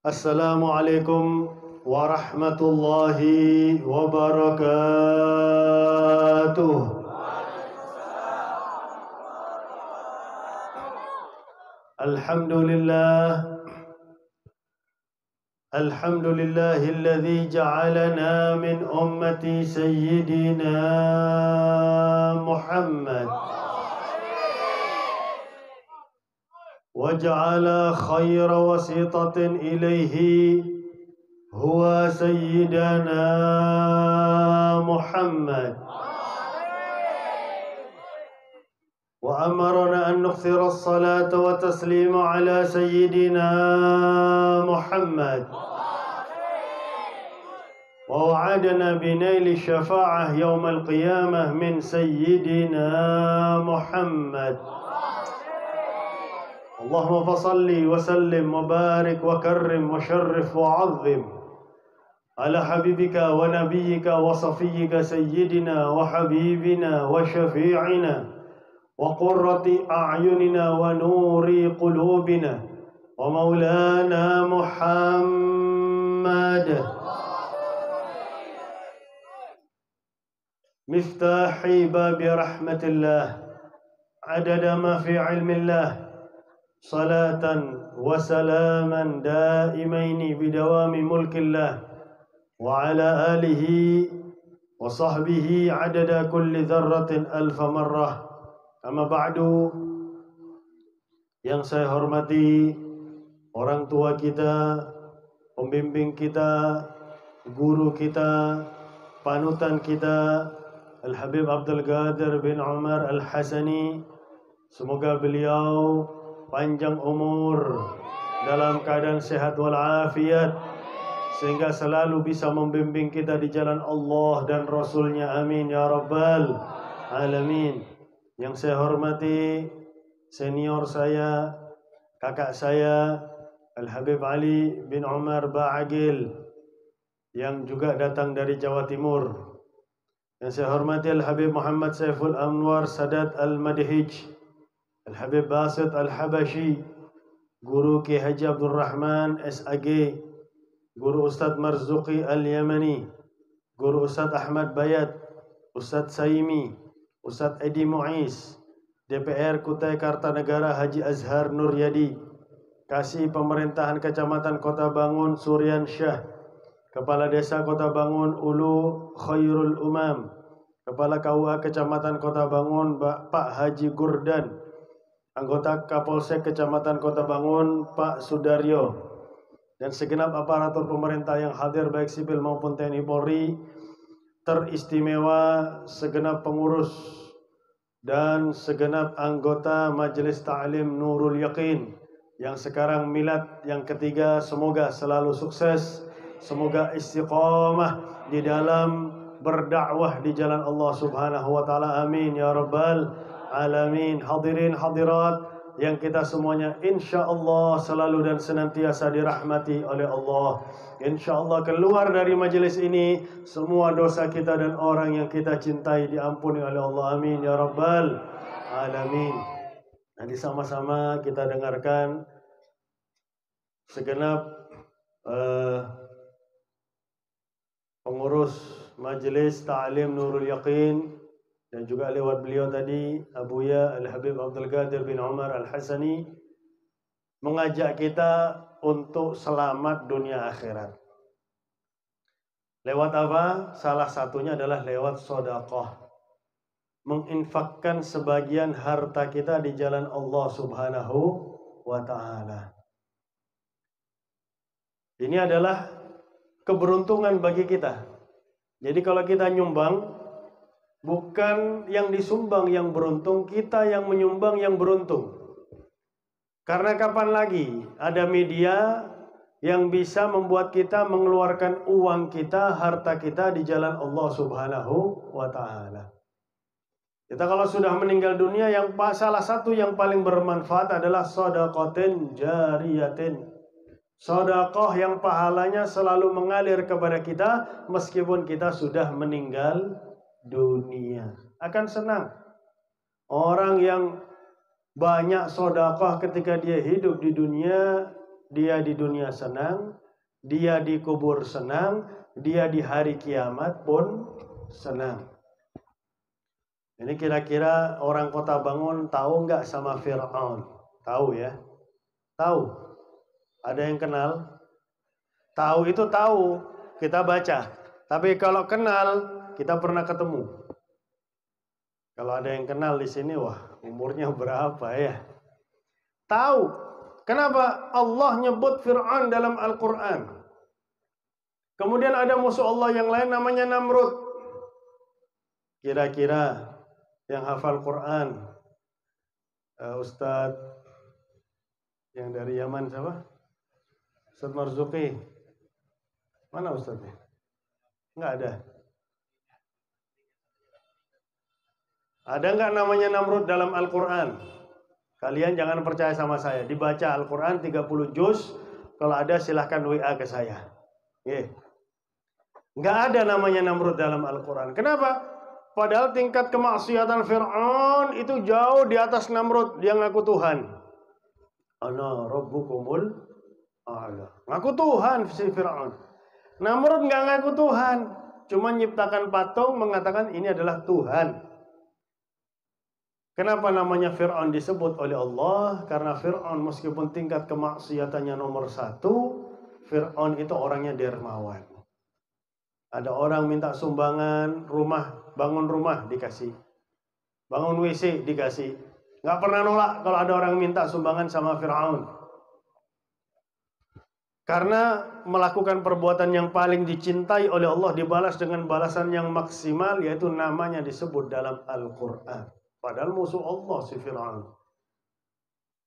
Assalamualaikum warahmatullahi wabarakatuh. Alhamdulillahilladzi ja'alana min ummati sayyidina Muhammad وجعل خير وسيطة إليه هو سيدنا محمد وأمرنا أن نكثر الصلاة والتسليم على سيدنا محمد ووعدنا بنيل الشفاعة يوم القيامة من سيدنا محمد اللهم فصل وسلم وبارك وكرم وشرف وعظم على حبيبك ونبيك وصفيك سيدنا وحبيبنا وشفيعنا وقرة أعيننا ونور قلوبنا ومولانا محمد مفتاح باب رحمة الله عدد ما في علم الله صلاة وسلاما دائمين بدوام ملك الله وعلى آله وصحبه عدد كل ذرة ألف مرة. Amma ba'du, yang saya hormati orang tua kita, pembimbing kita, guru kita, panutan kita, Al-Habib Abdul Qadir bin Umar Al-Hasani. Semoga beliau panjang umur dalam keadaan sehat walafiat sehingga selalu bisa membimbing kita di jalan Allah dan Rasulnya. Amin ya rabbal alamin. Yang saya hormati senior saya, kakak saya Al-Habib Ali bin Umar Ba'agil yang juga datang dari Jawa Timur. Yang saya hormati Al-Habib Muhammad Saiful Anwar Sadat Al-Madhij, Al-Habib Basit Al-Habashi, Guru Ki Haji Abdul Rahman SAG, Guru Ustadz Marzuki Al-Yamani, Guru Ustadz Ahmad Bayat, Ustadz Saimi, Ustadz Edi Muiz, DPR Kutai Kartanegara Haji Azhar Nuryadi, Kasih Pemerintahan Kecamatan Kota Bangun Suryan Syah, Kepala Desa Kota Bangun Ulu Khairul Umam, Kepala KUA Kecamatan Kota Bangun Pak Haji Gurdan, Anggota Kapolsek Kecamatan Kota Bangun Pak Sudaryo, dan segenap aparatur pemerintah yang hadir baik sipil maupun TNI Polri, teristimewa segenap pengurus dan segenap anggota Majelis Ta'lim Nurul Yaqin yang sekarang milad yang ketiga. Semoga selalu sukses, semoga istiqamah di dalam berdakwah di jalan Allah Subhanahu wa taala. Amin ya rabbal alamin. Hadirin hadirat yang kita semuanya insyaallah selalu dan senantiasa dirahmati oleh Allah. Insyaallah keluar dari majelis ini semua dosa kita dan orang yang kita cintai diampuni oleh Allah. Amin ya rabbal alamin. Nanti sama-sama kita dengarkan segenap pengurus Majelis Ta'lim Nurul Yaqin dan juga lewat beliau tadi Abuya Al-Habib Abdul Qadir bin Umar Al-Hasani mengajak kita untuk selamat dunia akhirat. Lewat apa? Salah satunya adalah lewat sedekah. Menginfakkan sebagian harta kita di jalan Allah Subhanahu wa taala. Ini adalah keberuntungan bagi kita. Jadi kalau kita nyumbang, bukan yang disumbang yang beruntung, kita yang menyumbang yang beruntung. Karena kapan lagi ada media yang bisa membuat kita mengeluarkan uang kita, harta kita di jalan Allah Subhanahu wa taala. Kita kalau sudah meninggal dunia, yang salah satu yang paling bermanfaat adalah shadaqatin jariyatin. Sedekah yang pahalanya selalu mengalir kepada kita meskipun kita sudah meninggal dunia. Akan senang orang yang banyak sedekah ketika dia hidup di dunia, dia di dunia senang, dia di kubur senang, dia di hari kiamat pun senang. Ini kira-kira orang Kota Bangun tahu nggak sama Fir'aun? Tahu ya? Tahu? Ada yang kenal? Tahu itu tahu, kita baca. Tapi kalau kenal, kita pernah ketemu. Kalau ada yang kenal di sini, wah umurnya berapa ya? Tahu. Kenapa Allah nyebut Fir'aun dalam Al-Quran? Kemudian ada musuh Allah yang lain namanya Namrud. Kira-kira yang hafal Quran, Ustadz yang dari Yaman siapa? Ustadz Marzuki. Mana Ustadznya? Enggak ada. Ada enggak namanya Namrud dalam Al-Quran? Kalian jangan percaya sama saya. Dibaca Al-Quran 30 juz. Kalau ada silahkan WA ke saya. Enggak ada namanya Namrud dalam Al-Quran. Kenapa? Padahal tingkat kemaksiatan Fir'aun itu jauh di atas Namrud. Dia ngaku Tuhan. Ana rabbukumul a'la. Ngaku Tuhan si Fir'aun. Namrud nggak ngaku Tuhan. Cuma nyiptakan patung mengatakan ini adalah Tuhan. Kenapa namanya Fir'aun disebut oleh Allah? Karena Fir'aun meskipun tingkat kemaksiatannya nomor 1, Fir'aun itu orangnya dermawan. Ada orang minta sumbangan rumah, bangun rumah dikasih, bangun WC dikasih. Nggak pernah nolak kalau ada orang minta sumbangan sama Fir'aun. Karena melakukan perbuatan yang paling dicintai oleh Allah dibalas dengan balasan yang maksimal, yaitu namanya disebut dalam Al-Quran. Padahal musuh Allah si Fir'aun.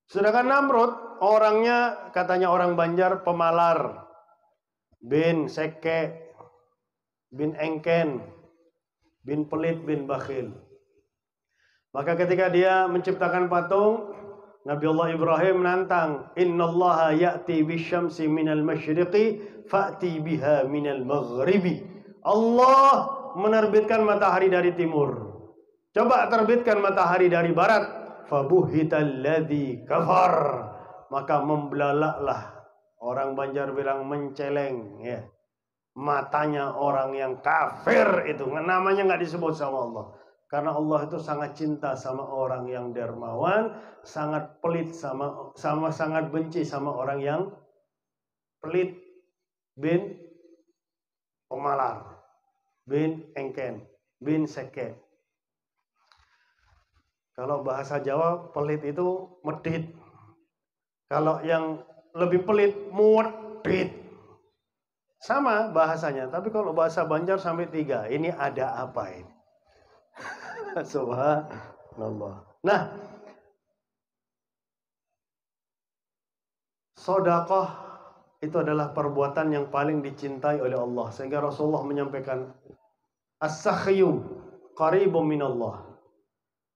Sedangkan Namrud orangnya katanya orang Banjar pemalar, bin seke, bin engken, bin pelit, bin bakhil. Maka ketika dia menciptakan patung, Nabi Allah Ibrahim menantang, innallaha ya'ti bisyamsi minal masyriqi fa'ti biha minal maghribi. Allah menerbitkan matahari dari timur. Coba terbitkan matahari dari barat. Fabuhital ladzi kafar. Maka membelalaklah. Orang Banjar bilang menceleng ya. Matanya orang yang kafir itu. Namanya nggak disebut sama Allah. Karena Allah itu sangat cinta sama orang yang dermawan, sangat pelit sama sangat benci sama orang yang pelit, bin pemalar, bin engken, bin seke. Kalau bahasa Jawa pelit itu medit. Kalau yang lebih pelit muedit. Sama bahasanya, tapi kalau bahasa Banjar sampai 3. Ini ada apa ini? Subhanallah. Nah, sedekah itu adalah perbuatan yang paling dicintai oleh Allah. Sehingga Rasulullah menyampaikan, as-sakhyu qaribun minallah,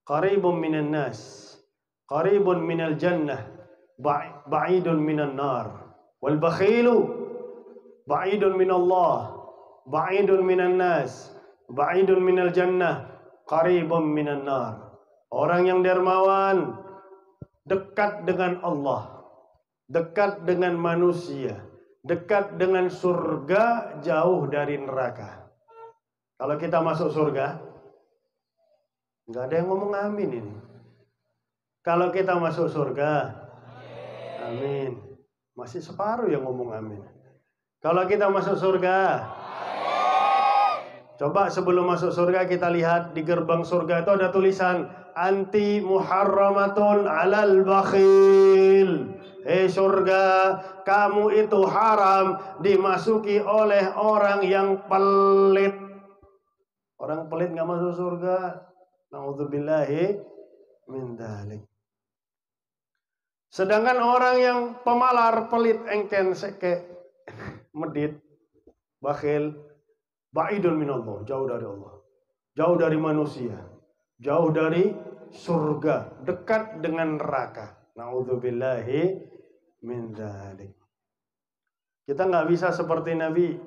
qaribun minan nas, qaribun minal jannah, ba'idun minan nar. Wal bakhilu ba'idun minallah, ba'idun minan nas, ba'idun minal jannah, qaribun minan nar. Orang yang dermawan dekat dengan Allah, dekat dengan manusia, dekat dengan surga, jauh dari neraka. Kalau kita masuk surga, nggak ada yang ngomong amin ini. Kalau kita masuk surga, amin. Masih separuh yang ngomong amin. Kalau kita masuk surga, coba sebelum masuk surga kita lihat di gerbang surga itu ada tulisan anti muharramatun alal bakhil. Hei surga, kamu itu haram dimasuki oleh orang yang pelit. Orang pelit nggak masuk surga. Na'udzubillahi min dzalik. Sedangkan orang yang pemalar, pelit, engken, seke, medit, bakhil, ba'idun minallah, jauh dari Allah, jauh dari manusia, jauh dari surga, dekat dengan neraka. Na'udzubillahi min dzalik. Kita nggak bisa seperti Nabi.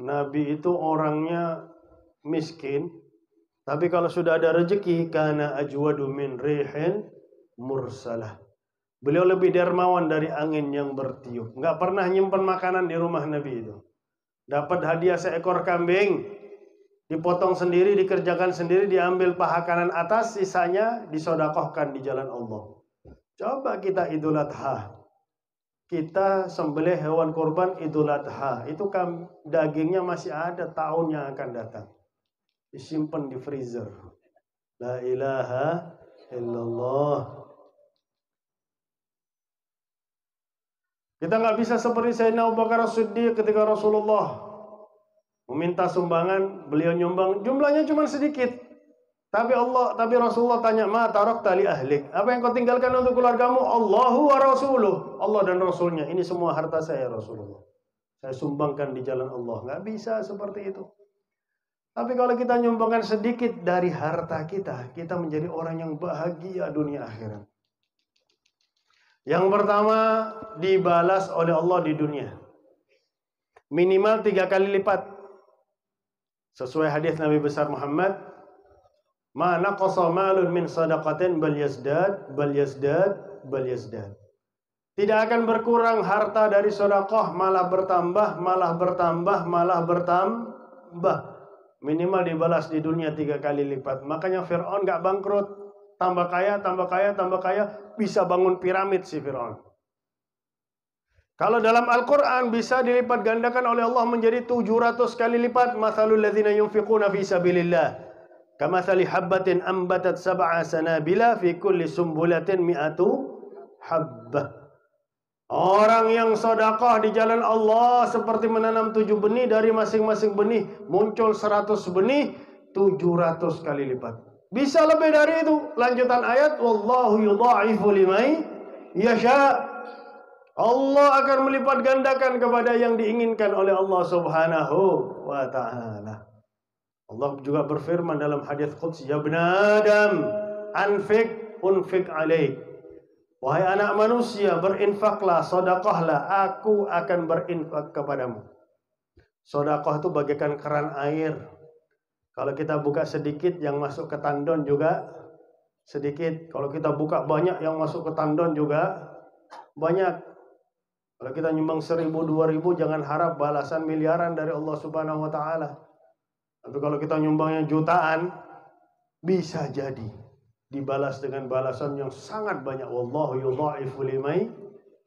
Nabi itu orangnya miskin, tapi kalau sudah ada rezeki, kana ajwadu min rihin mursalah. Beliau lebih dermawan dari angin yang bertiup. Nggak pernah nyimpen makanan di rumah Nabi itu. Dapat hadiah seekor kambing, dipotong sendiri, dikerjakan sendiri, diambil paha kanan atas, sisanya disodakohkan di jalan Allah. Coba kita Idul Adha, kita sembelih hewan kurban Idul Adha, itu kan dagingnya masih ada tahun yang akan datang, disimpan di freezer. La ilaha illallah. Kita nggak bisa seperti Sayyidina Abu Bakar As-Siddiq ketika Rasulullah meminta sumbangan, beliau nyumbang, jumlahnya cuma sedikit. Tapi Rasulullah tanya, "Ma tarakta li ahlik?" Apa yang kau tinggalkan untuk keluargamu? Allahu wa rasuluh. Allah dan Rasulnya. Ini semua harta saya Rasulullah. Saya sumbangkan di jalan Allah. Nggak bisa seperti itu. Tapi kalau kita nyumbangkan sedikit dari harta kita, kita menjadi orang yang bahagia dunia akhirat. Yang pertama, dibalas oleh Allah di dunia. Minimal 3 kali lipat. Sesuai hadis Nabi besar Muhammad, "Ma naqasa malun min shadaqatin bal yazdad, bal yazdad, bal yazdad." Tidak akan berkurang harta dari sedekah, malah bertambah, malah bertambah, malah bertambah. Minimal dibalas di dunia 3 kali lipat. Makanya Fir'aun gak bangkrut. Tambah kaya, tambah kaya, tambah kaya. Bisa bangun piramid si Fir'aun. Kalau dalam Al-Quran bisa dilipat gandakan oleh Allah menjadi 700 kali lipat. Mathalul ladzina yunfiquna fi sabilillah kamathali habbatin ambatat sab'a sanabila fi kulli sumbulatin mi'atu habbah. Orang yang sedekah di jalan Allah seperti menanam 7 benih, dari masing-masing benih muncul 100 benih, 700 kali lipat. Bisa lebih dari itu. Lanjutan ayat, wallahu yudha'ifu liman yasha. Allah akan melipat gandakan kepada yang diinginkan oleh Allah Subhanahu wa ta'ala. Allah juga berfirman dalam hadis qudsi, "Ya bani Adam, anfik unfik alaik." Wahai anak manusia, berinfaklah, sedekahlah, aku akan berinfak kepadamu. Sedekah itu bagaikan keran air. Kalau kita buka sedikit, yang masuk ke tandon juga sedikit. Kalau kita buka banyak, yang masuk ke tandon juga banyak. Kalau kita nyumbang 1.000, 2.000, jangan harap balasan miliaran dari Allah Subhanahu wa ta'ala. Tapi kalau kita nyumbangnya jutaan, bisa jadi dibalas dengan balasan yang sangat banyak. Wallahu yudha'ifu liman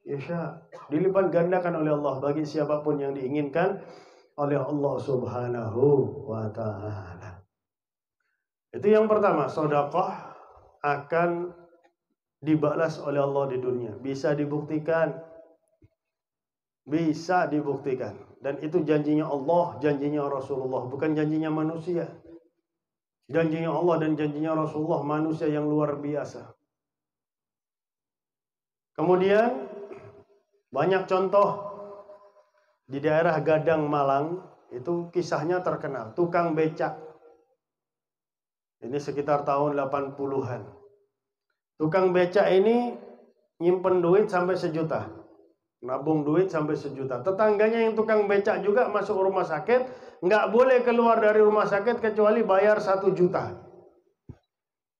yasha. Dilipat gandakan oleh Allah bagi siapapun yang diinginkan oleh Allah Subhanahu wa ta'ala. Itu yang pertama, sedekah akan dibalas oleh Allah di dunia. Bisa dibuktikan. Bisa dibuktikan. Dan itu janjinya Allah, janjinya Rasulullah, bukan janjinya manusia. Janjinya Allah dan janjinya Rasulullah, manusia yang luar biasa. Kemudian banyak contoh di daerah Gadang, Malang, itu kisahnya terkenal. Tukang becak. Ini sekitar tahun 80-an. Tukang becak ini nyimpen duit sampai 1 juta. Nabung duit sampai 1 juta. Tetangganya yang tukang becak juga masuk rumah sakit, nggak boleh keluar dari rumah sakit kecuali bayar 1 juta.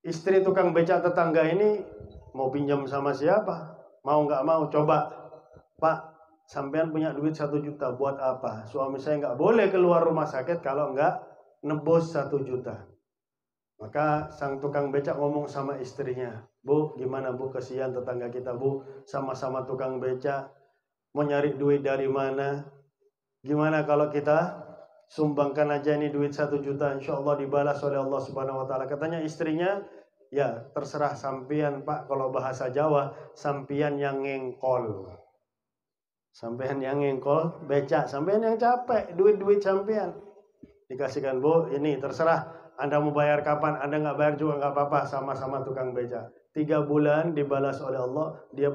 Istri tukang becak tetangga ini mau pinjam sama siapa? Mau nggak mau, coba, "Pak, sampean punya duit 1 juta, buat apa? Suami saya nggak boleh keluar rumah sakit kalau nggak nebus 1 juta. Maka sang tukang becak ngomong sama istrinya, "Bu, gimana Bu, kesian tetangga kita Bu, sama-sama tukang becak, mau nyari duit dari mana? Gimana kalau kita sumbangkan aja ini duit 1 juta, insya Allah dibalas oleh Allah Subhanahu wa ta'ala." Katanya istrinya, "Ya terserah sampian Pak," kalau bahasa Jawa, sampian yang ngengkol. Sampean yang ngengkol, becak, sampean yang capek, duit-duit sampean. Dikasihkan, "Bu, ini terserah. Anda mau bayar kapan, Anda nggak bayar juga nggak apa-apa, sama-sama tukang becak." 3 bulan dibalas oleh Allah, dia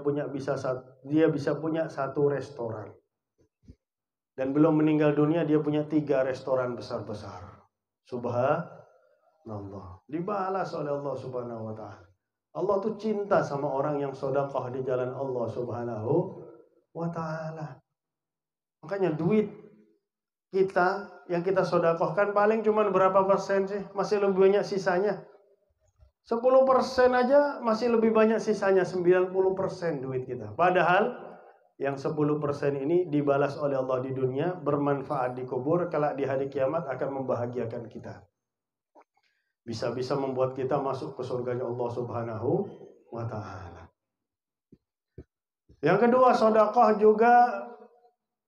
bisa punya 1 restoran. Dan belum meninggal dunia dia punya 3 restoran besar-besar. Subhanallah. Dibalas oleh Allah Subhanahu wa ta'ala. Allah tuh cinta sama orang yang sedekah di jalan Allah Subhanahu wa ta'ala. Makanya duit kita yang kita sedekahkan paling cuma berapa persen sih? Masih lebih banyak sisanya. 10% aja masih lebih banyak sisanya 90% duit kita. Padahal yang 10% ini dibalas oleh Allah di dunia, bermanfaat di kubur, kelak di hari kiamat akan membahagiakan kita. Bisa-bisa membuat kita masuk ke surganya Allah Subhanahu wa ta'ala. Yang kedua, sedekah juga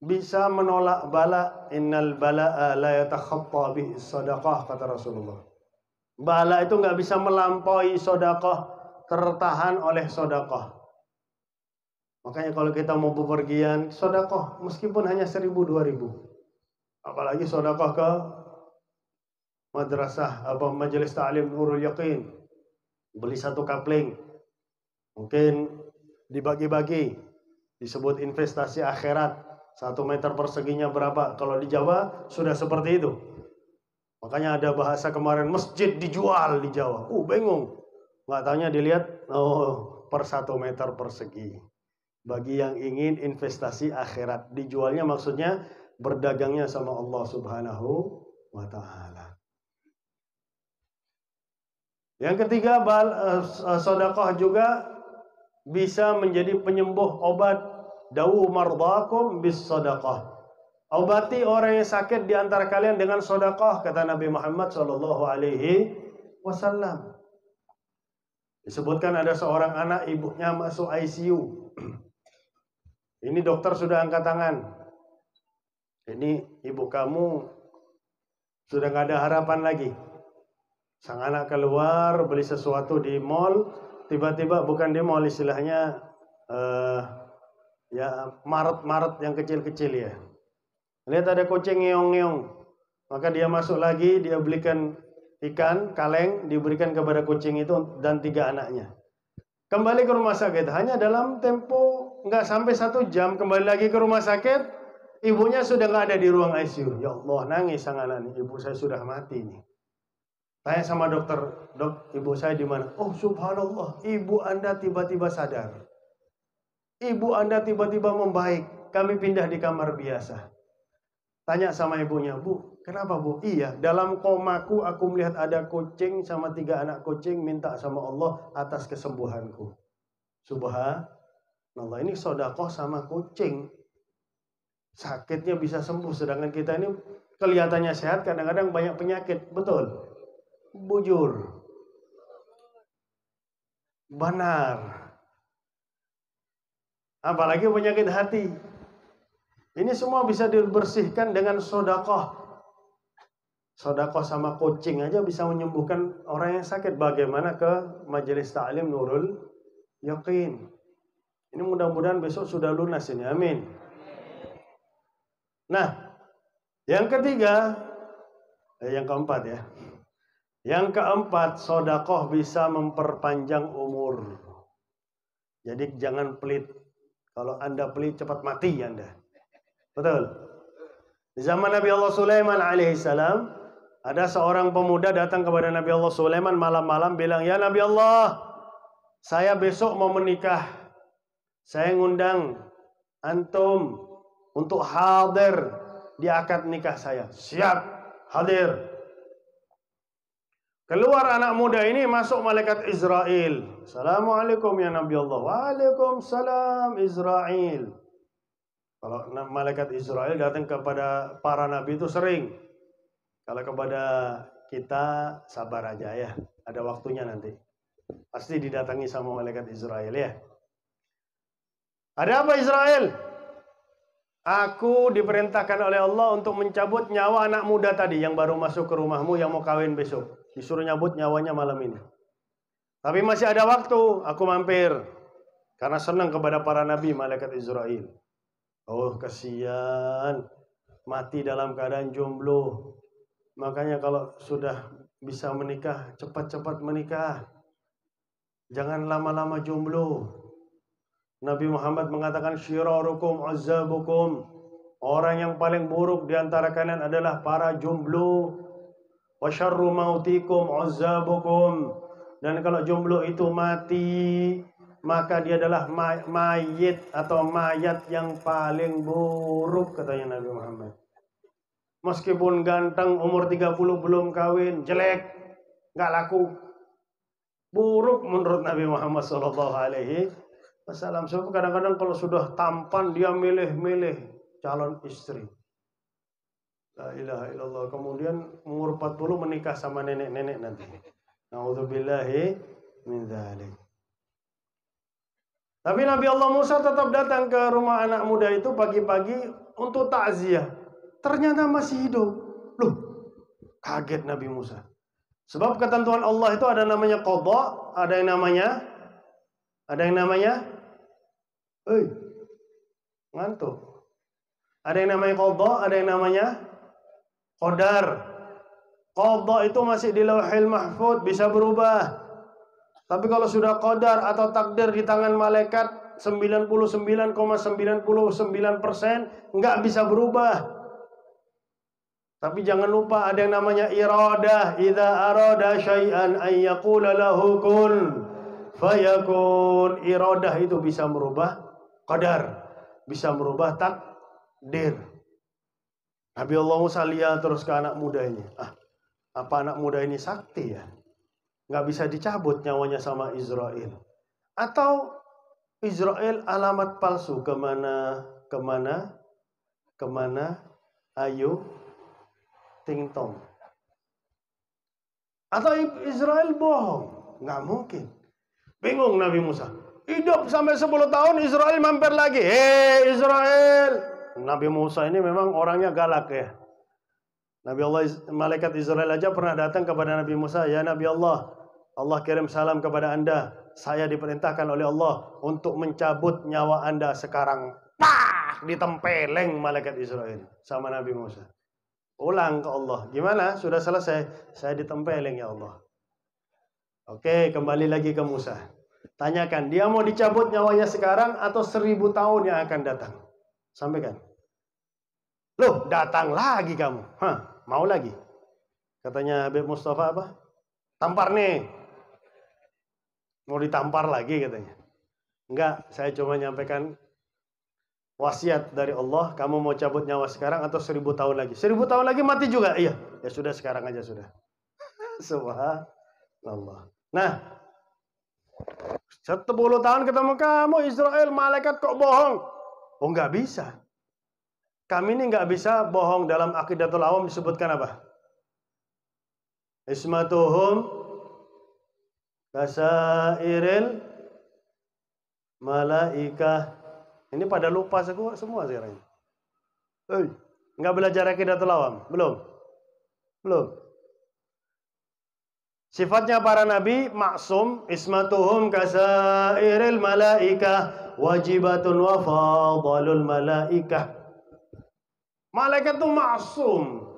bisa menolak bala. Innal bala'a la yatakhatta bi sedekah, kata Rasulullah. Bala itu nggak bisa melampaui sedekah, tertahan oleh sedekah. Makanya kalau kita mau bepergian, sedekah meskipun hanya 1.000-2.000. Apalagi sedekah ke madrasah apa majelis ta'lim Nurul Yaqin. Beli 1 kapling. Mungkin dibagi-bagi, disebut investasi akhirat. 1 meter perseginya berapa? Kalau di Jawa sudah seperti itu. Makanya ada bahasa kemarin, masjid dijual di Jawa. Bingung. Nggak taunya dilihat, per 1 meter persegi. Bagi yang ingin investasi akhirat. Dijualnya maksudnya berdagangnya sama Allah Subhanahu wa ta'ala. Yang ketiga, sedekah juga bisa menjadi penyembuh obat. Dawu mardakum bis sedekah. Obati orang yang sakit di antara kalian dengan sedekah, kata Nabi Muhammad SAW. Disebutkan ada seorang anak, ibunya masuk ICU. Ini dokter sudah angkat tangan. Ini ibu kamu sudah nggak ada harapan lagi. Sang anak keluar beli sesuatu di mall, tiba-tiba bukan di mall istilahnya, ya Maret yang kecil-kecil ya. Lihat ada kucing ngeong-ngeong. Maka dia masuk lagi, dia belikan ikan, kaleng, diberikan kepada kucing itu dan 3 anaknya. Kembali ke rumah sakit, hanya dalam tempo nggak sampai 1 jam, kembali lagi ke rumah sakit, ibunya sudah nggak ada di ruang ICU. Ya Allah, nangis sang anak ini, ibu saya sudah mati nih. Tanya sama dokter, dok, ibu saya di mana? Oh subhanallah, ibu Anda tiba-tiba sadar. Ibu Anda tiba-tiba membaik, kami pindah di kamar biasa. Tanya sama ibunya, Bu, kenapa Bu? Iya, dalam komaku aku melihat ada kucing sama 3 anak kucing minta sama Allah atas kesembuhanku. Subhanallah, ini sedekah sama kucing. Sakitnya bisa sembuh, sedangkan kita ini kelihatannya sehat, kadang-kadang banyak penyakit. Betul? Bujur. Benar. Apalagi penyakit hati. Ini semua bisa dibersihkan dengan sedekah. Sedekah sama kucing aja bisa menyembuhkan orang yang sakit. Bagaimana ke majelis ta'lim Nurul Yaqin. Ini mudah-mudahan besok sudah lunas ini. Amin. Nah, yang ketiga, yang keempat ya. Yang keempat, sedekah bisa memperpanjang umur. Jadi jangan pelit. Kalau Anda pelit, cepat mati Anda. Betul. Di zaman Nabi Allah Sulaiman alaihissalam, ada seorang pemuda datang kepada Nabi Allah Sulaiman malam-malam bilang, ya Nabi Allah, saya besok mau menikah. Saya ngundang antum untuk hadir di akad nikah saya. Siap, hadir. Keluar anak muda ini, masuk malaikat Israel. Assalamualaikum ya Nabi Allah. Waalaikumsalam Israel. Kalau malaikat Israel datang kepada para nabi itu sering. Kalau kepada kita sabar aja ya. Ada waktunya nanti. Pasti didatangi sama malaikat Israel ya. Ada apa Israel? Aku diperintahkan oleh Allah untuk mencabut nyawa anak muda tadi yang baru masuk ke rumahmu yang mau kawin besok. Disuruh nyabut nyawanya malam ini. Tapi masih ada waktu, aku mampir. Karena senang kepada para nabi malaikat Israel. Oh kasihan, mati dalam keadaan jomblo. Makanya kalau sudah bisa menikah, cepat-cepat menikah. Jangan lama-lama jomblo. Nabi Muhammad mengatakan syirarukum azzabukum. Orang yang paling buruk di antara kalian adalah para jomblo. Wa syarru mautikum azzabukum. Dan kalau jomblo itu mati, maka dia adalah mayit atau mayat yang paling buruk, katanya Nabi Muhammad. Meskipun ganteng, umur 30 belum kawin, jelek, nggak laku. Buruk menurut Nabi Muhammad SAW. Sebab kadang-kadang kalau sudah tampan dia milih-milih calon istri. La ilaha illallah. Kemudian umur 40 menikah sama nenek-nenek nanti. Na'udzubillahi min dzalik. Tapi Nabi Allah Musa tetap datang ke rumah anak muda itu pagi-pagi untuk takziah. Ternyata masih hidup. Loh, kaget Nabi Musa. Sebab ketentuan Allah itu ada namanya qadha, ada yang namanya ngantuk. Ada yang namanya qadha, ada yang namanya qadar. Qadha itu masih di Lauhil Mahfuz, bisa berubah. Tapi kalau sudah qadar atau takdir di tangan malaikat 99,99% nggak bisa berubah. Tapi jangan lupa ada yang namanya iradah. Idza arada syai'an ay yaqula lahu kun fayakun. Iradah itu bisa merubah qadar, bisa merubah takdir. Nabi Allah Musa lihat terus ke anak muda ini. Apa anak muda ini sakti ya? Nggak bisa dicabut nyawanya sama Israel. Atau Israel alamat palsu kemana? Ayo ting-tong. Atau Israel bohong. Nggak mungkin. Bingung Nabi Musa. Hidup sampai 10 tahun Israel mampir lagi. Hei Israel. Nabi Musa ini memang orangnya galak ya. Nabi Allah, malaikat Israel aja pernah datang kepada Nabi Musa. Ya Nabi Allah, Allah kirim salam kepada Anda. Saya diperintahkan oleh Allah untuk mencabut nyawa Anda sekarang. Pah! Ditempeleng malaikat Israel sama Nabi Musa. Ulang ke Allah. Gimana? Sudah selesai. Saya ditempeleng ya Allah. Oke, kembali lagi ke Musa. Tanyakan, dia mau dicabut nyawanya sekarang atau 1000 tahun yang akan datang? Sampaikan. Loh, datang lagi kamu. Mau lagi? Katanya Habib Mustafa apa? Tampar nih. Mau ditampar lagi katanya. Enggak, saya cuma nyampaikan wasiat dari Allah, kamu mau cabut nyawa sekarang atau 1000 tahun lagi? 1000 tahun lagi mati juga? Iya. Ya sudah, sekarang aja sudah. Subhanallah. Nah, 10 tahun ketemu kamu Israel, malaikat kok bohong? Oh, nggak bisa. Kami ini nggak bisa bohong. Dalam Aqidatul Awam disebutkan apa? Ismatuhum kasairil malaikah. Ini pada lupa semua sekarang. Nggak belajar Aqidatul Awam? Belum. Sifatnya para nabi maksum, ismatuhum kasairil malaikah, wajibatun wa fadalul malaikah. Malaikat itu maksum,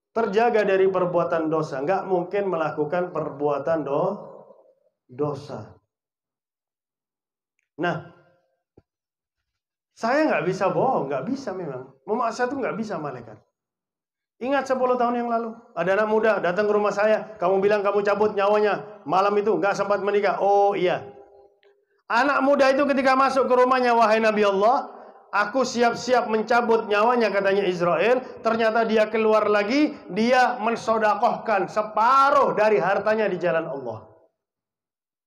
terjaga dari perbuatan dosa, nggak mungkin melakukan perbuatan dosa. Nah, saya nggak bisa bohong, nggak bisa memang. Memaksiat itu nggak bisa malaikat. Ingat 10 tahun yang lalu, ada anak muda datang ke rumah saya. Kamu bilang kamu cabut nyawanya. Malam itu nggak sempat menikah. Oh iya. Anak muda itu ketika masuk ke rumahnya, wahai Nabi Allah, aku siap-siap mencabut nyawanya, katanya Israel. Ternyata dia keluar lagi, dia mensodakohkan separuh dari hartanya di jalan Allah.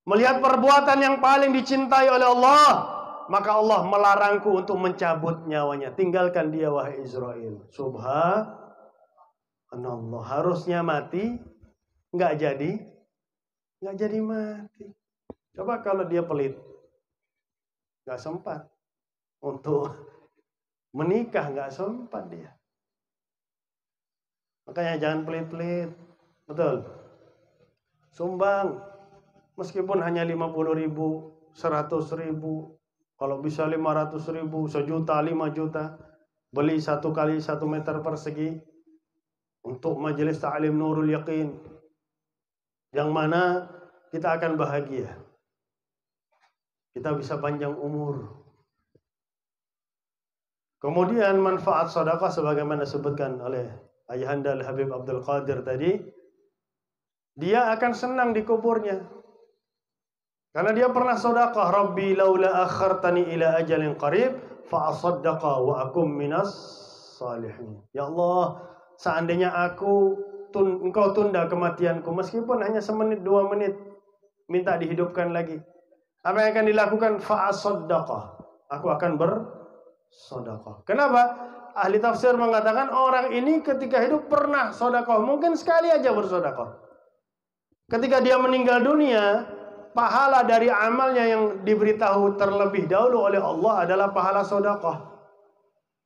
Melihat perbuatan yang paling dicintai oleh Allah, maka Allah melarangku untuk mencabut nyawanya. Tinggalkan dia wahai Israel. Subhanallah, harusnya mati, nggak jadi mati. Coba kalau dia pelit, nggak sempat untuk menikah, nggak sempat dia. Makanya jangan pelit-pelit, betul. Sumbang, meskipun hanya 50.000, 100.000. Kalau bisa 500.000, 1 juta, 5 juta. Beli 1 kali 1 meter persegi untuk majelis ta'lim Nurul Yaqin, yang mana kita akan bahagia. Kita bisa panjang umur. Kemudian manfaat sedekah sebagaimana disebutkan oleh Ayahanda Al-Habib Abdul Qadir tadi, dia akan senang di kuburnya. Karena dia pernah sedekah, Rabbi laula akhartani ila ajalin qarib fa asaddaqa wa akum minas salihin. Ya Allah, seandainya engkau tunda kematianku meskipun hanya 1 menit 2 menit, minta dihidupkan lagi. Apa yang akan dilakukan? Fa'asaddaqah. Aku akan bersedekah. Kenapa? Ahli tafsir mengatakan orang ini ketika hidup pernah sedekah, mungkin sekali aja bersedekah. Ketika dia meninggal dunia, pahala dari amalnya yang diberitahu terlebih dahulu oleh Allah adalah pahala sedekah.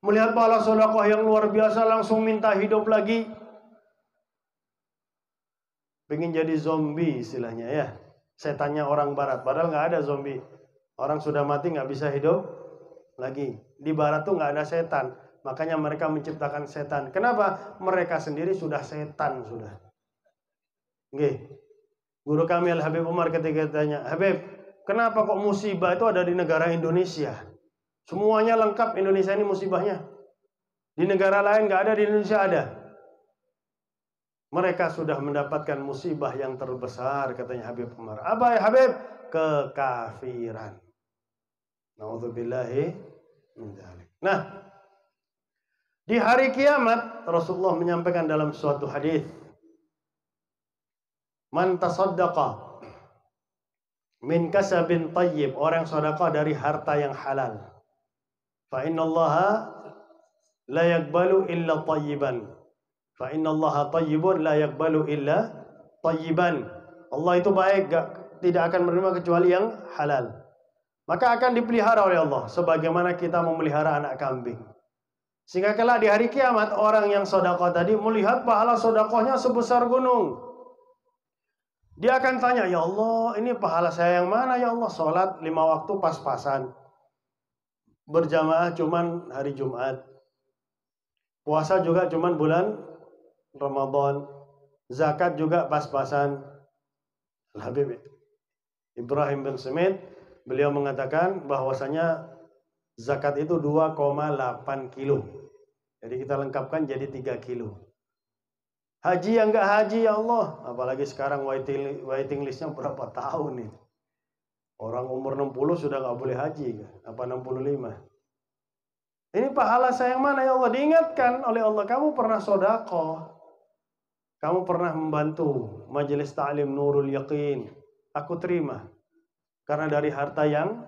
Melihat pahala sedekah yang luar biasa, langsung minta hidup lagi. Pengen jadi zombie istilahnya ya. Setannya orang barat. Padahal nggak ada zombie. Orang sudah mati nggak bisa hidup lagi. Di barat tuh nggak ada setan. Makanya mereka menciptakan setan. Kenapa? Mereka sendiri sudah setan sudah. Nggih. Guru kami Al-Habib Umar ketika tanya, Habib, kenapa kok musibah itu ada di negara Indonesia? Semuanya lengkap, Indonesia ini musibahnya. Di negara lain nggak ada, di Indonesia ada. Mereka sudah mendapatkan musibah yang terbesar, katanya Habib Umar. Apa ya Habib? Kekafiran. Na'udzubillahi min dzalik. Nah, di hari kiamat Rasulullah menyampaikan dalam suatu hadis, man tasaddaqa min kasabin thayyib, orang sedekah dari harta yang halal. Fa innallaha la yaqbalu illa thayyiban. Fa innallaha thayyibun la yaqbalu illa thayyiban. Allah itu baik, tidak akan menerima kecuali yang halal. Maka akan dipelihara oleh Allah sebagaimana kita memelihara anak kambing. Sehingga kelak di hari kiamat orang yang sedekah tadi melihat pahala sedekahnya sebesar gunung. Dia akan tanya, ya Allah, ini pahala saya yang mana ya Allah? Salat 5 waktu pas-pasan. Berjamaah cuman hari Jumat. Puasa juga cuman bulan Ramadan. Zakat juga pas-pasan. Al-Habib Ibrahim bin Smith, beliau mengatakan bahwasanya zakat itu 2,8 kilo. Jadi kita lengkapkan jadi 3 kilo. Haji yang enggak haji ya Allah. Apalagi sekarang waiting listnya berapa tahun nih. Orang umur 60 sudah nggak boleh haji. Apa 65? Ini pahala saya yang mana ya Allah? Diingatkan oleh Allah. Kamu pernah sedekah. Kamu pernah membantu majelis ta'lim Nurul Yaqin. Aku terima. Karena dari harta yang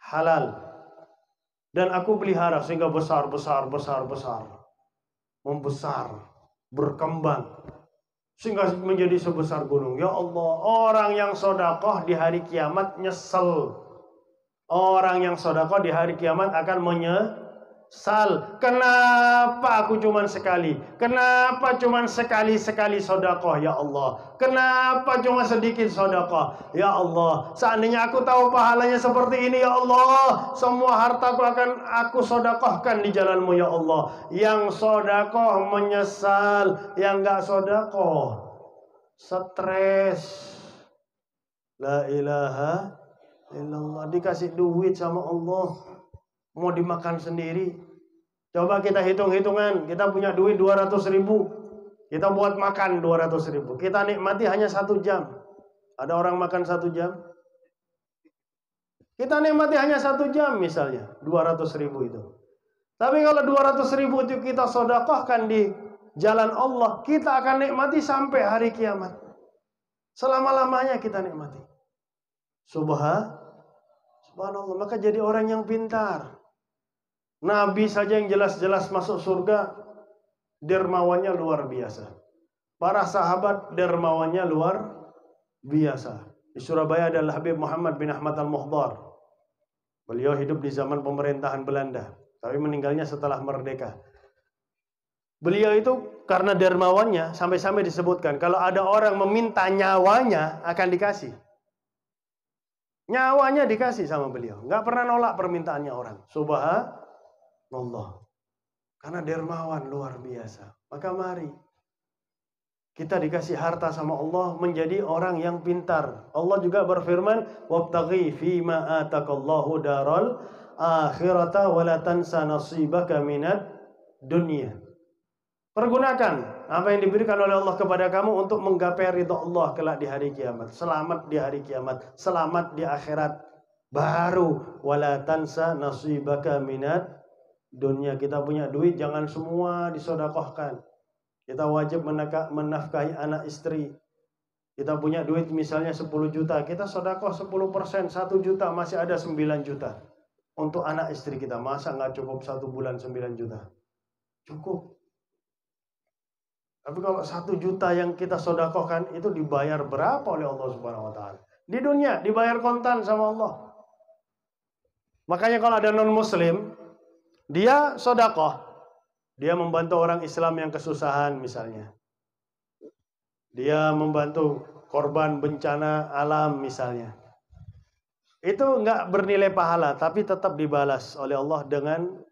halal. Dan aku pelihara sehingga besar. Membesar. Berkembang sehingga menjadi sebesar gunung. Ya Allah, orang yang sedekah di hari kiamat nyesel. Orang yang sedekah di hari kiamat akan menyesal. Kenapa aku cuman sekali? Kenapa cuman sekali-sekali sedekah ya Allah? Kenapa cuma sedikit sedekah? Ya Allah, seandainya aku tahu pahalanya seperti ini ya Allah, semua hartaku akan aku sedekahkan di jalan-Mu ya Allah. Yang sedekah menyesal, yang enggak sedekah stres. La ilaha illallah. Dikasih duit sama Allah, mau dimakan sendiri. Coba kita hitung-hitungan. Kita punya duit 200.000. Kita buat makan 200.000. Kita nikmati hanya 1 jam. Ada orang makan 1 jam? Kita nikmati hanya 1 jam misalnya. 200.000 itu. Tapi kalau 200.000 itu kita sedekahkan di jalan Allah, kita akan nikmati sampai hari kiamat. Selama-lamanya kita nikmati. Subhanallah. Maka jadi orang yang pintar. Nabi saja yang jelas-jelas masuk surga, dermawannya luar biasa. Para sahabat dermawannya luar biasa. Di Surabaya adalah Habib Muhammad bin Ahmad Al-Muhdar. Beliau hidup di zaman pemerintahan Belanda, tapi meninggalnya setelah merdeka. Beliau itu karena dermawannya sampai-sampai disebutkan kalau ada orang meminta nyawanya akan dikasih. Nyawanya dikasih sama beliau. Nggak pernah nolak permintaannya orang. Subhanallah. Karena dermawan luar biasa. Maka mari kita dikasih harta sama Allah menjadi orang yang pintar. Allah juga berfirman, "Wabtaghi fima ataqallahu daral akhirata wa la tansa nasibaka minad dunya." Pergunakan apa yang diberikan oleh Allah kepada kamu untuk menggapai ridha Allah kelak di hari kiamat. Selamat di hari kiamat, selamat di akhirat. Baru wala tansa nasibaka minad dunya. Kita punya duit jangan semua disedekahkan. Kita wajib menafkahi anak istri. Kita punya duit misalnya 10 juta, kita sedekah 10%, 1 juta, masih ada 9 juta. Untuk anak istri kita, masa nggak cukup 1 bulan 9 juta? Cukup. Tapi kalau 1 juta yang kita sedekahkan itu dibayar berapa oleh Allah Subhanahu wa taala? Di dunia dibayar kontan sama Allah. Makanya kalau ada non muslim, dia sedekah, dia membantu orang Islam yang kesusahan misalnya. Dia membantu korban bencana alam misalnya. Itu enggak bernilai pahala, tapi tetap dibalas oleh Allah dengan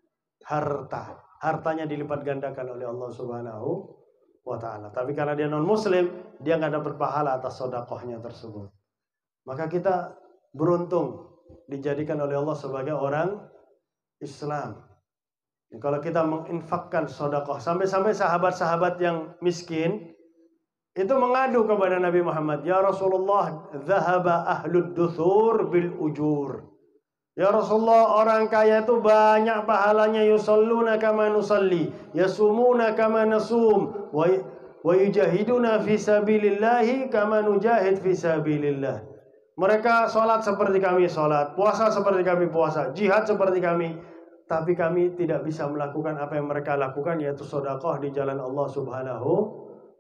harta. Hartanya dilipat gandakan oleh Allah Subhanahu wa ta'ala. Tapi karena dia non muslim, dia enggak dapat pahala atas sedekahnya tersebut. Maka kita beruntung dijadikan oleh Allah sebagai orang Islam. Kalau kita menginfakkan sedekah, sampai-sampai sahabat-sahabat yang miskin itu mengadu kepada Nabi Muhammad, ya Rasulullah, dhahaba ahlud duthur bil ujur. Ya Rasulullah, orang kaya itu banyak pahalanya, yusalluna kama nusalli, yasumuna kama nasum, wa yujahiduna fi sabilillahi kama nujahid fi sabilillah. Mereka sholat seperti kami sholat, puasa seperti kami puasa, jihad seperti kami, tapi kami tidak bisa melakukan apa yang mereka lakukan, yaitu sedekah di jalan Allah Subhanahu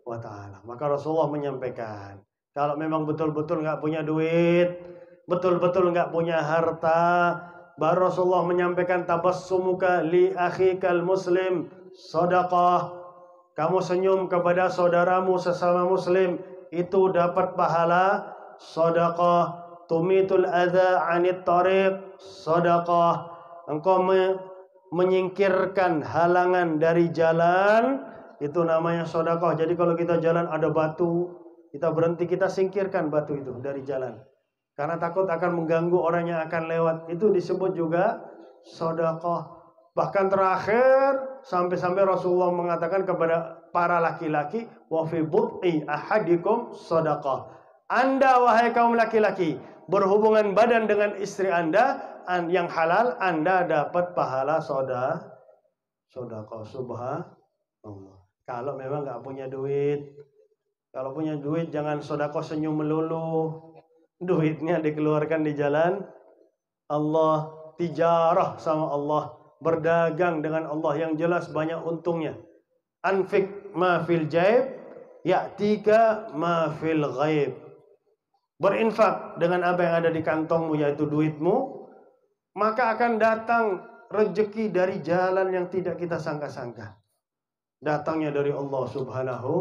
wa ta'ala. Maka Rasulullah menyampaikan, kalau memang betul-betul nggak punya duit, betul-betul nggak punya harta, baru Rasulullah menyampaikan, tabassumuka li akhikal muslim sedekah. Kamu senyum kepada saudaramu sesama muslim, itu dapat pahala sedekah. Tumitul adza 'anit tariq sedekah. Engkau menyingkirkan halangan dari jalan, itu namanya sedekah. Jadi kalau kita jalan ada batu, kita berhenti, kita singkirkan batu itu dari jalan. Karena takut akan mengganggu orang yang akan lewat. Itu disebut juga sedekah. Bahkan terakhir, sampai-sampai Rasulullah mengatakan kepada para laki-laki, wa fi bud'i ahadikum sedekah. Anda wahai kaum laki-laki, berhubungan badan dengan istri Anda yang halal, Anda dapat pahala sedekah. Subhanallah. Kalau memang nggak punya duit, kalau punya duit jangan sedekah senyum melulu. Duitnya dikeluarkan di jalan Allah, tijarah sama Allah, berdagang dengan Allah yang jelas banyak untungnya. Anfik ma fil jaib, ya'tika ma fil ghaib. Berinfak dengan apa yang ada di kantongmu, yaitu duitmu, maka akan datang rezeki dari jalan yang tidak kita sangka-sangka. Datangnya dari Allah Subhanahu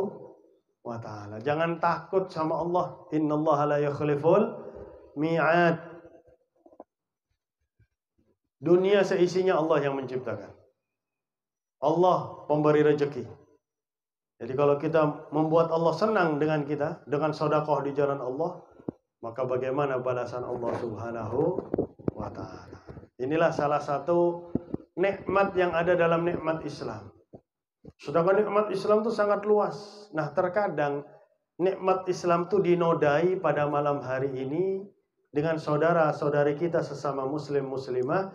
wa ta'ala. Jangan takut sama Allah. Innallaha la yukhliful mi'ad. Dunia seisinya Allah yang menciptakan. Allah pemberi rezeki. Jadi kalau kita membuat Allah senang dengan kita, dengan sedekah di jalan Allah, maka bagaimana balasan Allah Subhanahu wa ta'ala. Inilah salah satu nikmat yang ada dalam nikmat Islam. Sedangkan nikmat Islam itu sangat luas. Nah, terkadang nikmat Islam itu dinodai pada malam hari ini dengan saudara-saudari kita sesama muslim muslimah.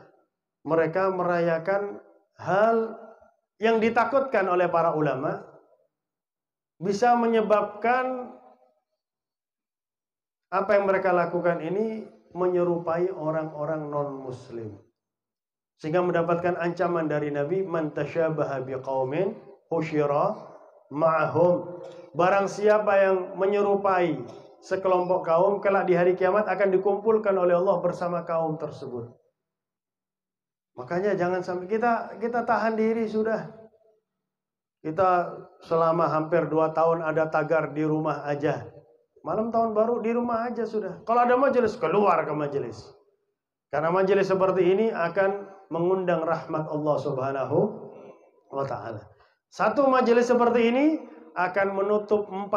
Mereka merayakan hal yang ditakutkan oleh para ulama, bisa menyebabkan apa yang mereka lakukan ini menyerupai orang-orang non-muslim, sehingga mendapatkan ancaman dari Nabi, man tasyabaha biqaumin husyira ma'ahum. Barang siapa yang menyerupai sekelompok kaum, kelak di hari kiamat akan dikumpulkan oleh Allah bersama kaum tersebut. Makanya jangan sampai kita tahan diri sudah. Kita selama hampir 2 tahun ada tagar di rumah aja. Malam tahun baru di rumah aja sudah. Kalau ada majelis, keluar ke majelis. Karena majelis seperti ini akan mengundang rahmat Allah Subhanahu wa ta'ala. Satu majelis seperti ini akan menutup 40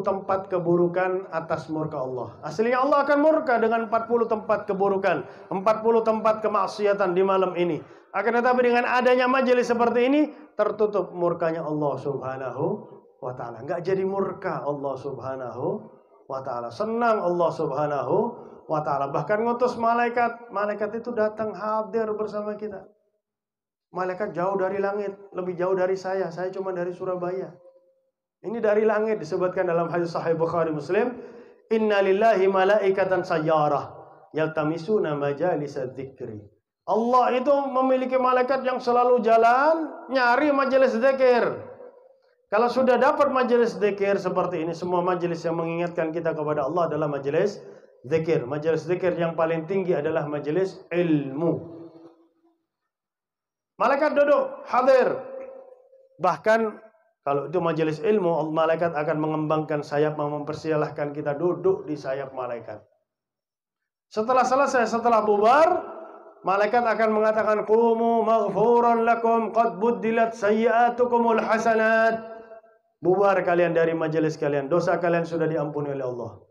tempat keburukan atas murka Allah. Aslinya Allah akan murka dengan 40 tempat keburukan, 40 tempat kemaksiatan di malam ini. Akan tetapi dengan adanya majelis seperti ini, tertutup murkanya Allah Subhanahu wa ta'ala. Enggak jadi murka Allah Subhanahu wa ta'ala. Senang Allah Subhanahu wa ta'ala. Bahkan ngutus malaikat. Malaikat itu datang hadir bersama kita. Malaikat jauh dari langit, lebih jauh dari saya. Saya cuma dari Surabaya. Ini dari langit disebutkan dalam hadis sahih Bukhari Muslim, "Inna lillahi malaikatan sayyarah yaltamisuna majalisa dzikri." Allah itu memiliki malaikat yang selalu jalan nyari majelis zikir. Kalau sudah dapat majelis zikir seperti ini, semua majelis yang mengingatkan kita kepada Allah adalah majelis zikir. Majelis zikir yang paling tinggi adalah majelis ilmu. Malaikat duduk, hadir. Bahkan kalau itu majelis ilmu, malaikat akan mengembangkan sayap, mempersilahkan kita duduk di sayap malaikat. Setelah selesai, setelah bubar, malaikat akan mengatakan, "Qumu maghfuran lakum qad buddilat sayyi'atukumul hasanat." Bubar kalian dari majelis kalian, dosa kalian sudah diampuni oleh Allah.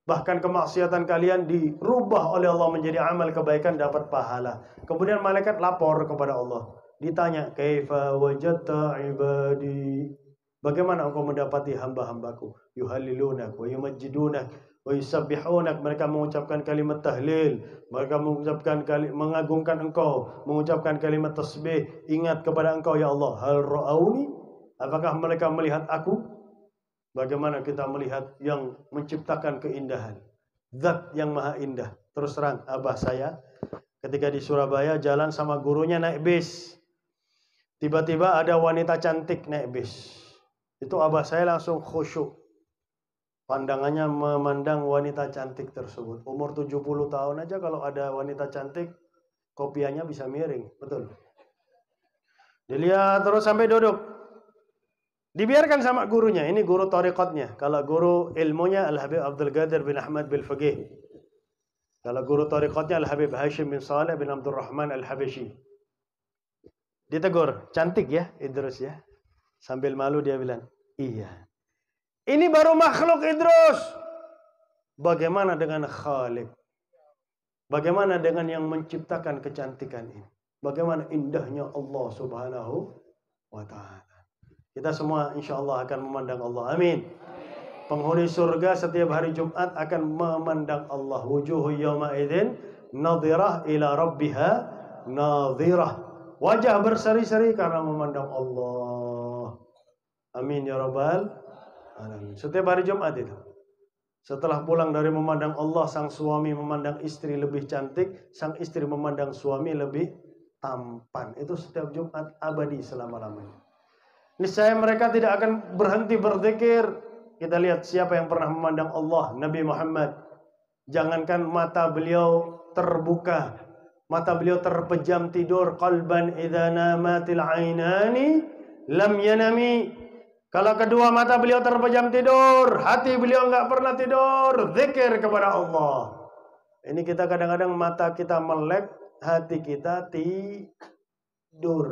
Bahkan kemaksiatan kalian dirubah oleh Allah menjadi amal kebaikan, dapat pahala. Kemudian malaikat lapor kepada Allah. Ditanya, "Kaifa wajadta ibadi?" Bagaimana engkau mendapati hamba-hambaku? Yuhallilunak wa yumajjidunak wa yusabbihunak. Mereka mengucapkan kalimat tahlil, mereka mengucapkan mengagungkan engkau, mengucapkan kalimat tasbih, ingat kepada engkau ya Allah. Hal ra'auni? Apakah mereka melihat aku? Bagaimana kita melihat yang menciptakan keindahan, zat yang maha indah. Terus terang, abah saya ketika di Surabaya jalan sama gurunya naik bis. Tiba-tiba ada wanita cantik naik bis. Itu abah saya langsung khusyuk. Pandangannya memandang wanita cantik tersebut. Umur 70 tahun aja kalau ada wanita cantik, kopiahnya bisa miring. Betul. Dilihat terus sampai duduk. Dibiarkan sama gurunya. Ini guru tariqatnya. Kalau guru ilmunya Al-Habib Abdul Qadir bin Ahmad bin Faqih. Kalau guru tariqatnya Al-Habib Hashim bin Saleh bin Abdul Rahman Al-Habashi. Ditegur, "Cantik ya Idrus ya?" Sambil malu dia bilang, "Iya." Ini baru makhluk Idrus. Bagaimana dengan Khalik? Bagaimana dengan yang menciptakan kecantikan ini? Bagaimana indahnya Allah Subhanahu wa ta'ala. Kita semua insya Allah akan memandang Allah. Amin. Penghuni surga setiap hari Jumat akan memandang Allah. Wujuhu yawma idzin nadhirah ila rabbiha nadhirah. Wajah berseri-seri karena memandang Allah. Amin ya rabbal alamin. Setiap hari Jumat itu. Setelah pulang dari memandang Allah, sang suami memandang istri lebih cantik, sang istri memandang suami lebih tampan. Itu setiap Jumat abadi selama-lamanya. Niscaya mereka tidak akan berhenti berzikir. Kita lihat siapa yang pernah memandang Allah, Nabi Muhammad. Jangankan mata beliau terbuka, mata beliau terpejam tidur. Qalban idza namatil ainani lam yanami. Kalau kedua mata beliau terpejam tidur, hati beliau enggak pernah tidur, zikir kepada Allah. Ini kita kadang-kadang mata kita melek, hati kita tidur.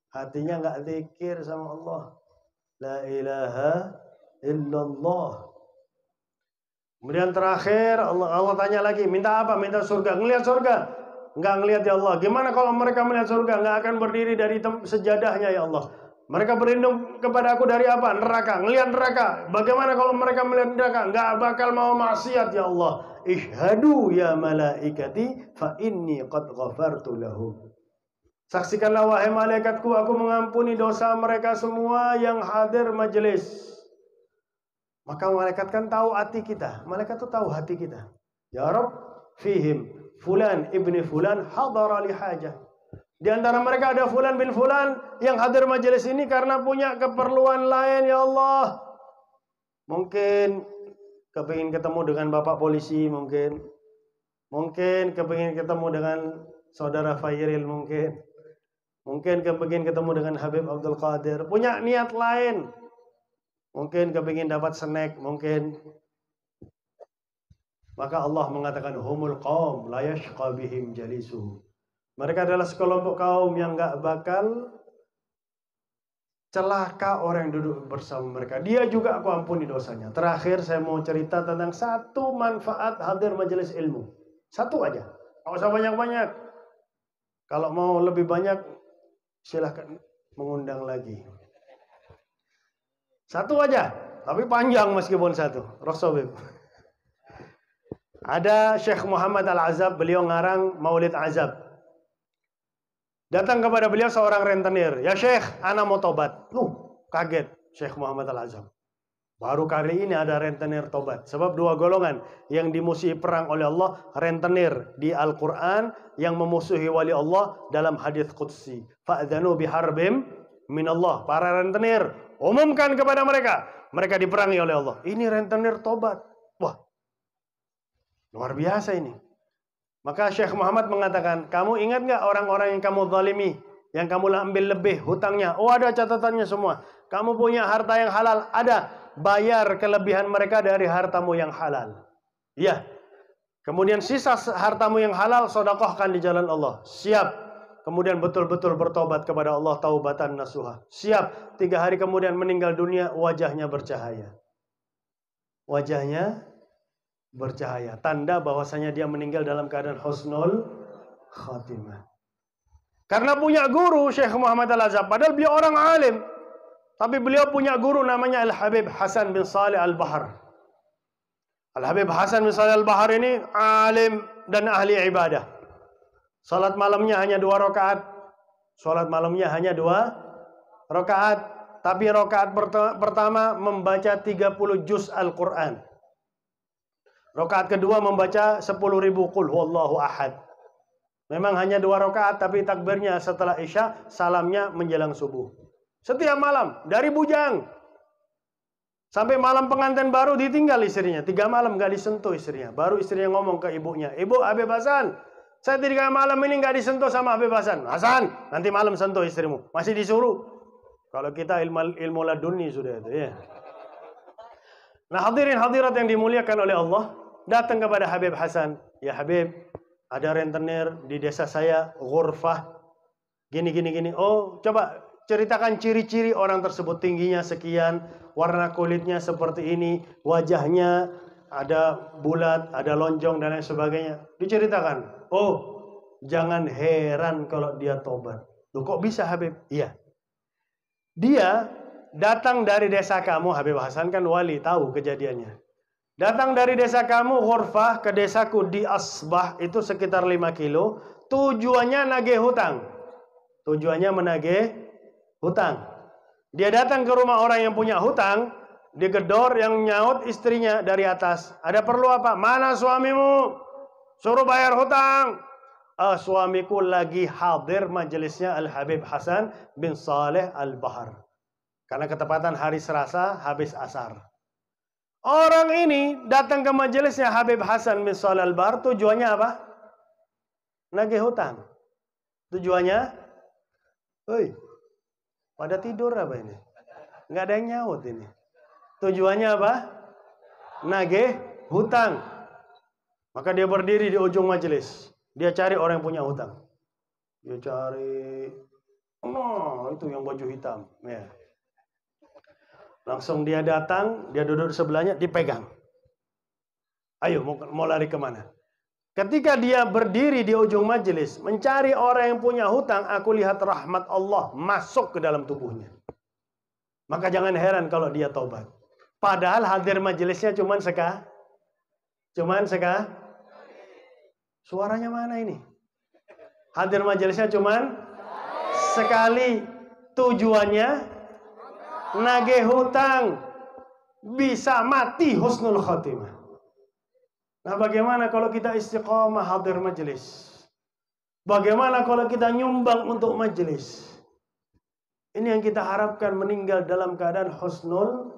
Hatinya enggak zikir sama Allah. La ilaha illallah. Kemudian terakhir Allah tanya lagi, minta apa? Minta surga. Ngelihat surga? Enggak ngelihat ya Allah. Gimana kalau mereka melihat surga? Enggak akan berdiri dari sejadahnya ya Allah. Mereka berlindung kepada aku dari apa? Neraka. Ngelihat neraka. Bagaimana kalau mereka melihat neraka? Enggak bakal mau maksiat ya Allah. Ishhadu ya malaikati fa inni qad ghafartu lahum. Saksikanlah wahai malaikatku, aku mengampuni dosa mereka semua yang hadir majelis. Maka malaikat kan tahu hati kita. Malaikat itu tahu hati kita. Ya Rabb, fihim fulan ibni fulan hadara li hajah. Di antara mereka ada fulan bin fulan yang hadir majelis ini karena punya keperluan lain ya Allah. Mungkin kepingin ketemu dengan Bapak polisi mungkin. Mungkin kepingin ketemu dengan saudara Fairil mungkin. Mungkin kepingin ketemu dengan Habib Abdul Qadir. Punya niat lain. Mungkin kepingin dapat snack, mungkin. Maka Allah mengatakan humul qaum la yashqa bihim jalisuhum. Mereka adalah sekelompok kaum yang enggak bakal celaka orang yang duduk bersama mereka. Dia juga aku ampuni dosanya. Terakhir saya mau cerita tentang satu manfaat hadir majelis ilmu. Satu aja. Enggak usah banyak-banyak. Kalau mau lebih banyak silahkan mengundang lagi. Satu aja, tapi panjang meskipun satu. Rasul. Ada Syekh Muhammad Al-Azab, beliau ngarang Maulid Azab. Datang kepada beliau seorang rentenir. Ya Syekh, ana mau tobat. Kaget. Syekh Muhammad Al-Azhar. Baru kali ini ada rentenir tobat. Sebab dua golongan yang dimusuhi perang oleh Allah, rentenir di Al-Quran, yang memusuhi wali Allah dalam hadis qudsi. Fa'adhanu biharbim minallah. Para rentenir, umumkan kepada mereka, mereka diperangi oleh Allah. Ini rentenir tobat. Wah, luar biasa ini. Maka Syekh Muhammad mengatakan, kamu ingat nggak orang-orang yang kamu zalimi, yang kamu ambil lebih hutangnya? Oh, ada catatannya semua. Kamu punya harta yang halal? Ada. Bayar kelebihan mereka dari hartamu yang halal. Ya. Kemudian sisa hartamu yang halal, sedekahkan di jalan Allah. Siap. Kemudian betul-betul bertobat kepada Allah, taubatan nasuha. Siap. 3 hari kemudian meninggal dunia, wajahnya bercahaya. Wajahnya bercahaya. Tanda bahwasanya dia meninggal dalam keadaan husnul khatimah. Karena punya guru Syekh Muhammad Al-Azhar, padahal beliau orang alim. Tapi beliau punya guru namanya Al-Habib Hasan bin Saleh Al-Bahar. Al-Habib Hasan bin Saleh Al-Bahar ini alim dan ahli ibadah. Salat malamnya hanya 2 rakaat. Salat malamnya hanya 2 rakaat. Tapi rakaat pertama membaca 30 juz Al-Quran. Rakaat kedua membaca 10.000 qul huwallahu ahad. Memang hanya 2 rakaat, tapi takbirnya setelah Isya, salamnya menjelang subuh. Setiap malam, dari bujang sampai malam pengantin baru ditinggal istrinya. 3 malam gak disentuh istrinya. Baru istrinya ngomong ke ibunya, Ibu, Habib Hasan, saya 3 malam ini gak disentuh sama Habib Hasan. Hasan, nanti malam sentuh istrimu. Masih disuruh. Kalau kita ilmu laduni sudah itu ya. Nah, hadirin hadirat yang dimuliakan oleh Allah, datang kepada Habib Hasan. Ya Habib, ada rentenir di desa saya, ghurfah. Gini. Oh, coba ceritakan ciri-ciri orang tersebut. Tingginya sekian, warna kulitnya seperti ini, wajahnya ada bulat, ada lonjong dan lain sebagainya. Diceritakan. Oh, jangan heran kalau dia tobat. Loh, kok bisa Habib? Iya. Dia datang dari desa kamu, Habib Hasan kan wali, tahu kejadiannya. Datang dari desa kamu, ghurfah, ke desaku di Asbah, itu sekitar 5 kilo. Tujuannya nagih hutang. Tujuannya menagih hutang. Dia datang ke rumah orang yang punya hutang, digedor, yang nyaut istrinya dari atas. Ada perlu apa? Mana suamimu? Suruh bayar hutang. Suamiku lagi hadir majelisnya Al-Habib Hasan bin Saleh Al-Bahar. Karena ketepatan hari Selasa habis asar. Orang ini datang ke majelisnya Habib Hasan bin Saleh Al-Bahar, tujuannya apa? Nagih hutang. Tujuannya, pada tidur apa ini? Nggak ada yang nyaut ini. Tujuannya apa? Nagih hutang. Maka dia berdiri di ujung majelis. Dia cari orang yang punya hutang. Dia cari, itu yang baju hitam. Ya. Langsung dia datang, dia duduk sebelahnya, dipegang. Ayo, mau lari kemana? Ketika dia berdiri di ujung majelis, mencari orang yang punya hutang, aku lihat rahmat Allah masuk ke dalam tubuhnya. Maka jangan heran kalau dia taubat. Padahal hadir majelisnya cuman seka. Suaranya mana ini? Hadir majelisnya cuman sekali. Tujuannya nagih hutang. Bisa mati husnul khatimah. Nah, bagaimana kalau kita istiqamah hadir majelis? Bagaimana kalau kita nyumbang untuk majelis? Ini yang kita harapkan, meninggal dalam keadaan husnul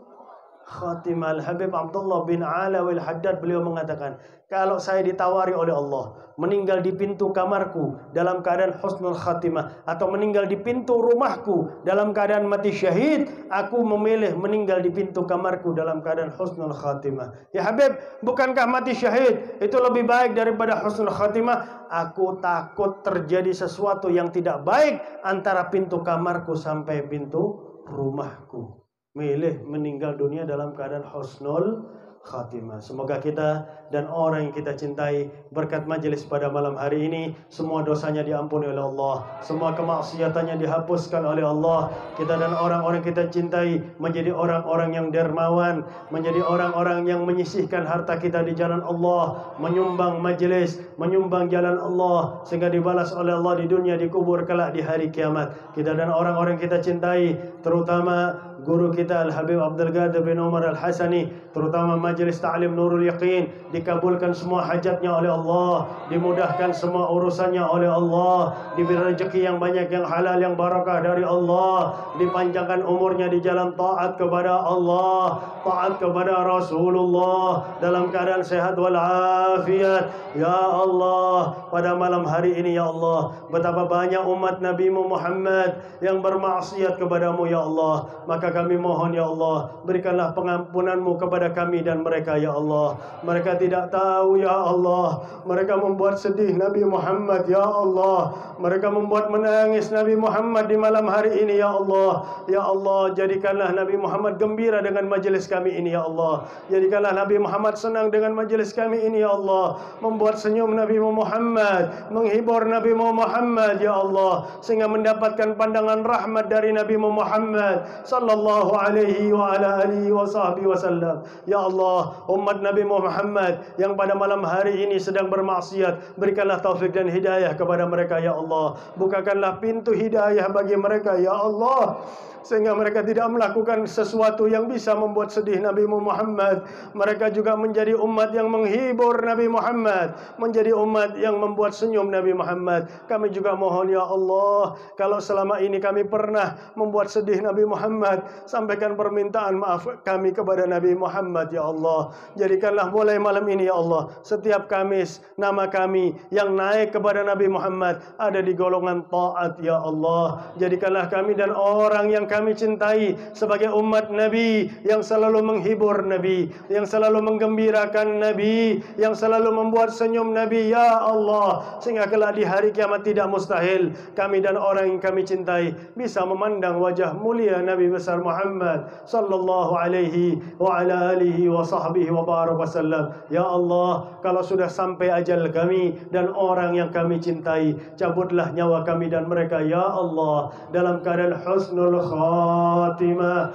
khatimah. Al-Habib Abdullah bin Alawi Al-Haddad, beliau mengatakan, kalau saya ditawari oleh Allah meninggal di pintu kamarku dalam keadaan husnul khatimah, atau meninggal di pintu rumahku dalam keadaan mati syahid, aku memilih meninggal di pintu kamarku dalam keadaan husnul khatimah. Ya Habib, bukankah mati syahid itu lebih baik daripada husnul khatimah? Aku takut terjadi sesuatu yang tidak baik antara pintu kamarku sampai pintu rumahku. Milih meninggal dunia dalam keadaan husnul khatimah. Semoga kita dan orang yang kita cintai berkat majelis pada malam hari ini, semua dosanya diampuni oleh Allah, semua kemaksiatannya dihapuskan oleh Allah. Kita dan orang-orang kita cintai menjadi orang-orang yang dermawan, menjadi orang-orang yang menyisihkan harta kita di jalan Allah, menyumbang majelis, menyumbang jalan Allah, sehingga dibalas oleh Allah di dunia, di kubur kelak di hari kiamat. Kita dan orang-orang kita cintai, terutama guru kita Al-Habib Abdul Qadir bin Umar Al-Hasani, terutama Majelis Ta'lim Nurul Yaqin, dikabulkan semua hajatnya oleh Allah, dimudahkan semua urusannya oleh Allah, diberi rezeki yang banyak, yang halal, yang barakah dari Allah, dipanjangkan umurnya di jalan taat kepada Allah, taat kepada Rasulullah, dalam keadaan sehat walafiat. Ya Allah, pada malam hari ini ya Allah, betapa banyak umat Nabi Muhammad yang bermaksiat kepadamu ya Allah. Maka kami mohon ya Allah, berikanlah pengampunanmu kepada kami dan mereka ya Allah. Mereka tidak tahu ya Allah, mereka membuat sedih Nabi Muhammad ya Allah, mereka membuat menangis Nabi Muhammad di malam hari ini ya Allah. Ya Allah, jadikanlah Nabi Muhammad gembira dengan majelis kami ini ya Allah. Jadikanlah Nabi Muhammad senang dengan majelis kami ini ya Allah. Membuat senyum Nabi Muhammad, menghibur Nabi Muhammad ya Allah, sehingga mendapatkan pandangan rahmat dari Nabi Muhammad sallallahu alaihi wa ala alihi wa sahbihi wasallam. Ya Allah, umat Nabi Muhammad yang pada malam hari ini sedang bermaksiat, berikanlah taufik dan hidayah kepada mereka ya Allah. Bukakanlah pintu hidayah bagi mereka ya Allah, sehingga mereka tidak melakukan sesuatu yang bisa membuat sedih Nabi Muhammad. Mereka juga menjadi umat yang menghibur Nabi Muhammad, menjadi umat yang membuat senyum Nabi Muhammad. Kami juga mohon ya Allah, kalau selama ini kami pernah membuat sedih Nabi Muhammad, sampaikan permintaan maaf kami kepada Nabi Muhammad ya Allah. Jadikanlah mulai malam ini ya Allah, setiap Kamis nama kami yang naik kepada Nabi Muhammad ada di golongan taat ya Allah. Jadikanlah kami dan orang yang kami cintai sebagai umat Nabi yang selalu menghibur Nabi, yang selalu menggembirakan Nabi, yang selalu membuat senyum Nabi ya Allah, sehingga kelak di hari kiamat tidak mustahil kami dan orang yang kami cintai bisa memandang wajah mulia Nabi besar Muhammad sallallahu alaihi wa ala alihi wa sahbihi wa barak wasallam. Ya Allah, kalau sudah sampai ajal kami dan orang yang kami cintai, cabutlah nyawa kami dan mereka ya Allah dalam keadaan husnul khatimah.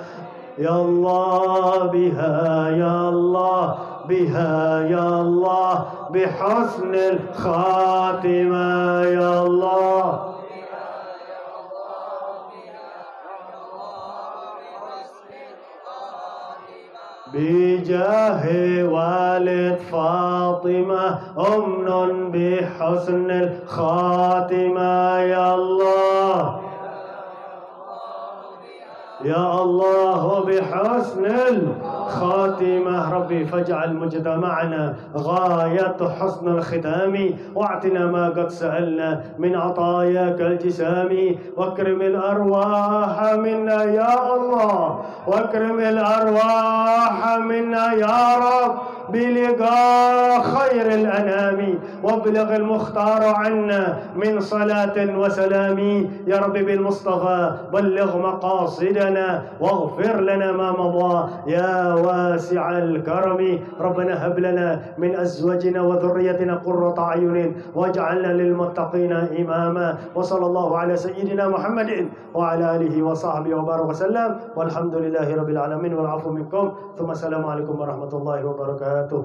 Ya Allah, biha ya Allah, biha ya Allah, bihusnil khatimah ya Allah. بجاه والد فاطمة أمن بحسن الخاتمة يا الله يا الله بحسن الخاتمة. ربي فاجعل مجتمعنا غاية حسن الختام، واعطنا ما قد سألنا من عطاياك الجسام، واكرم الأرواح منا يا الله، واكرم الأرواح منا يا رب بلقاء خير الأنام، وابلغ المختار عنا من صلاة وسلام. يا رب بالمصطفى بلغ مقاصدنا واغفر لنا ما مضى يا واسع الكرم. ربنا هب لنا من أزواجنا وذريتنا قرة أعين واجعلنا للمتقين إماما. وصلى الله على سيدنا محمد وعلى آله وصحبه وبارك وسلم، والحمد لله رب العالمين، والعفو منكم، ثم السلام عليكم ورحمة الله وبركاته.